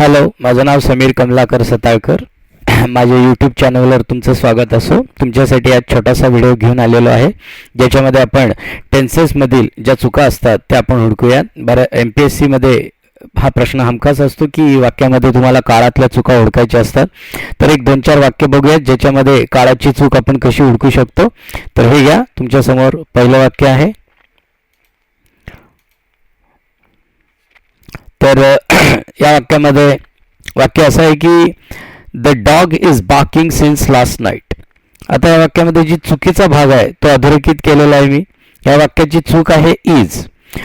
Hello, माझं नाव समीर कमलाकर सताळकर. माझ्या YouTube चॅनलवर तुमचं स्वागत असो. तुमच्यासाठी आज छोटासा व्हिडिओ घेऊन आलेलो आहे, ज्याच्यामध्ये आपण टेन्सेसमधील ज्या चुका असतात त्या आपण हुडकूया. बरं, MPSCमध्ये हा प्रश्न हमखास असतो की वाक्यामध्ये तुम्हाला काळातल्या चुका हुडकायच्या असतात. तर एक 2-4 वाक्य बघूयात ज्याच्यामध्ये काळाची चूक आपण कशी हुडकू शकतो. तर हे घ्या, तुमच्यासमोर पहिलं वाक्य आहे. तर या वाक्यामध्ये वाक्य असं आहे की the dog is barking since last night. आता या वाक्यामध्ये जी चुकीचा भाग आहे तो अधोरेखित केलेला आहे मी. या वाक्याची चूक आहे इज,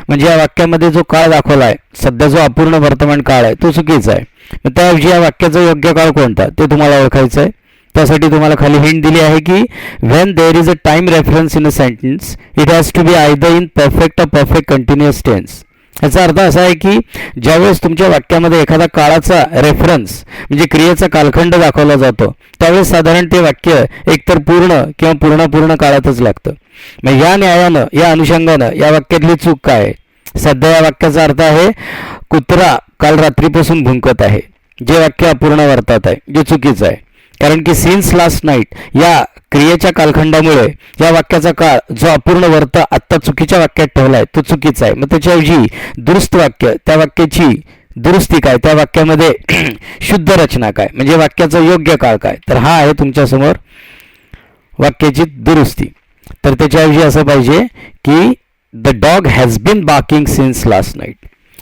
म्हणजे या वाक्यामध्ये जो काळ दाखवला आहे, सध्या जो अपूर्ण वर्तमान काळ आहे तो चुकीचा आहे. मग त्याऐवजी या वाक्याचा योग्य काळ कोणता ते तुम्हाला ओळखायचं आहे. त्यासाठी तुम्हाला खाली हिंट दिली आहे की when there is a time reference in a sentence it has to be either in perfect or perfect continuous tense. याचा अर्थ असा आहे की ज्यावेळेस तुमच्या वाक्यामध्ये एखादा काळाचा रेफरन्स म्हणजे क्रियेचा कालखंड दाखवला जातो, त्यावेळेस साधारण ते वाक्य एकतर पूर्ण किंवा पूर्ण काळातच लागतं. मग या न्यायानं, या अनुषंगानं या वाक्यातली चूक काय आहे? सध्या या वाक्याचा अर्थ आहे कुत्रा काल रात्रीपासून भुंकत आहे. जे वाक्य अपूर्ण वर्तात आहे, जे चुकीचं आहे. कारण की सिन्स लास्ट नाईट या क्रियेच्या कालखंडामुळे या वाक्याचा काळ जो अपूर्ण वर्त आत्ता चुकीच्या वाक्यात ठेवला आहे तो चुकीचा आहे. मग त्याच्याऐवजी दुरुस्त वाक्य, त्या वाक्याची दुरुस्ती काय, त्या वाक्यामध्ये शुद्ध रचना काय, म्हणजे वाक्याचा योग्य काळ काय, तर हा आहे तुमच्यासमोर वाक्याची दुरुस्ती. तर त्याच्याऐवजी असं पाहिजे की the dog has been barking since last night.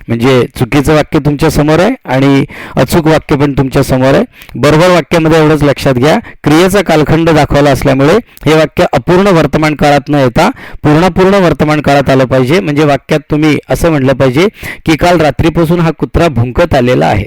म्हणजे चुकीचं वाक्य तुमच्या समोर आहे आणि अचूक वाक्य पण तुमच्या समोर आहे. बरोबर वाक्यामध्ये एवढंच लक्षात घ्या, क्रियेचा कालखंड दाखवला असल्यामुळे हे वाक्य अपूर्ण वर्तमान काळात न येता पूर्ण वर्तमान काळात आलं पाहिजे. म्हणजे वाक्यात तुम्ही असं म्हटलं पाहिजे की काल रात्रीपासून हा कुत्रा भुंकत आलेला आहे,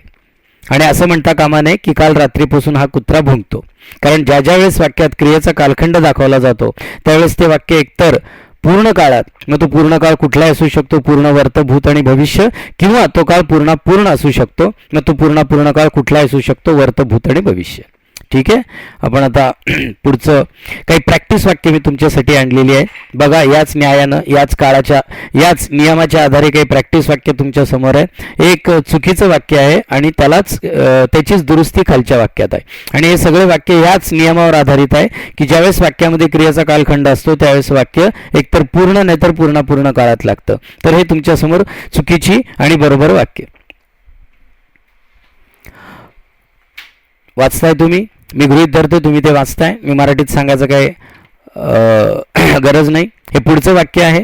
आणि असं म्हणता कामा नये की काल रात्रीपासून हा कुत्रा भुंकतो. कारण ज्या वेळेस वाक्यात क्रियेचा कालखंड दाखवला जातो त्यावेळेस ते वाक्य एकतर पूर्ण काळात, मग तो पूर्ण काळ कुठलाही असू शकतो, पूर्ण वर्त, भूत आणि भविष्य, किंवा तो काळ पूर्ण असू शकतो, मग तो पूर्ण काळ कुठलाही असू शकतो, वर्त, भूत आणि भविष्य. ठीक आहे. आपण आता पुढचं काही प्रॅक्टिस वाक्य मी तुमच्यासाठी आणलेली आहे. बघा, याच न्यायानं, याच काळाच्या, याच नियमाच्या आधारे काही प्रॅक्टिस वाक्य तुमच्या समोर आहे. एक चुकीचं वाक्य आहे आणि त्याचीच दुरुस्ती खालच्या वाक्यात आहे. आणि हे सगळे वाक्य याच नियमावर आधारित आहे की ज्यावेळेस वाक्यामध्ये क्रियेचा कालखंड असतो त्यावेळेस वाक्य एकतर पूर्ण नाहीतर पूर्ण काळात लागतं. तर हे तुमच्यासमोर चुकीची आणि बरोबर वाक्य. वाचताय तुम्ही? मी गृहीत धरतो तुम्ही ते वाचताय. मी मराठीत सांगायचं काय गरज नाही. हे पुढचं वाक्य आहे.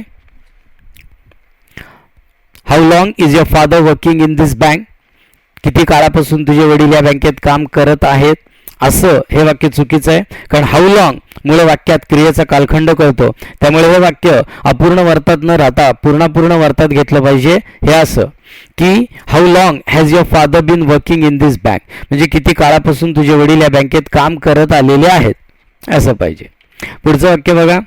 How long is your father working in this bank. किती काळापासून तुझे वडील या बँकेत काम करत आहेत, असं हे वाक्य चुकीचं आहे. कारण हाऊ लॉंग मुळे वाक्यात क्रियेचा कालखंड कळतो, त्यामुळे हे वाक्य अपूर्ण वर्तात न राहता पूर्ण वर्तात घेतलं पाहिजे. हे असं की how long has your father been working in this bank, म्हणजे किती काळापासून तुझे वडील या बँकेत काम करत आलेले आहेत, असं पाहिजे. पुढचं वाक्य बघा.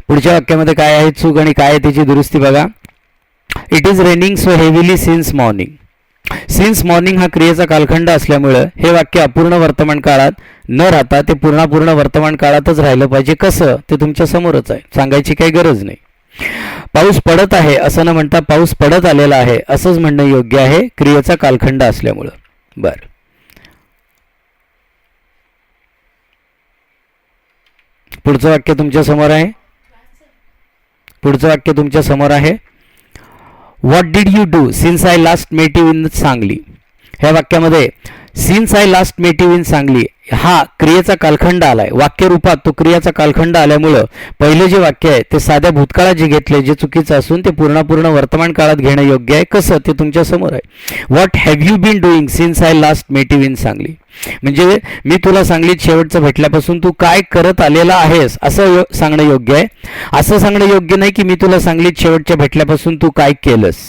पुढच्या वाक्यामध्ये काय आहे चूक आणि काय आहे त्याची दुरुस्ती बघा. It is raining so heavily since morning. Since morning हा क्रियेचा कालखंड असल्यामुळं हे वाक्य अपूर्ण वर्तमान काळात न राहता ते पूर्ण वर्तमान काळातच राहिलं पाहिजे. कसं ते तुमच्या समोरच आहे, सांगायची काही गरज नाही. पाऊस पडत आहे असं न म्हणता पाऊस पडत आलेला आहे असंच म्हणणं योग्य आहे क्रियेचा कालखंड असल्यामुळं. बरं, पुढचं वाक्य तुमच्या समोर आहे. पुढचं वाक्य तुमच्या समोर आहे. What did you do since I last met you in Sangli. ह्या वाक्यामध्ये since I last met you in Sangli हा क्रियेचा कालखंड आलाय. वाक्यरूपात तो क्रियाचा कालखंड आल्यामुळं पहिले जे वाक्य आहे ते साध्या भूतकाळात जे घेतले, जे चुकीचं असून ते पूर्ण वर्तमान काळात घेणं योग्य आहे. कसं ते तुमच्या समोर आहे. What have you been doing since I last met you in Sangli, म्हणजे मी तुला सांगलीत शेवटचं भेटल्यापासून तू काय करत आलेला आहेस असं सांगणं योग्य आहे. असं सांगणं योग्य नाही की मी तुला सांगलीत शेवटच्या भेटल्यापासून तू काय केलंस.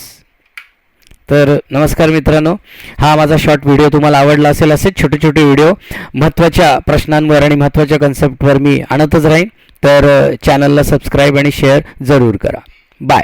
तर नमस्कार मित्रांनो, हा माझा शॉर्ट व्हिडिओ तुम्हाला आवडला असेल. असेच छोटे व्हिडिओ महत्त्वाच्या प्रश्नांवर आणि महत्त्वाच्या कन्सेप्टवर मी आणतच राहीन. तर चॅनलला सबस्क्राईब आणि शेअर जरूर करा. बाय.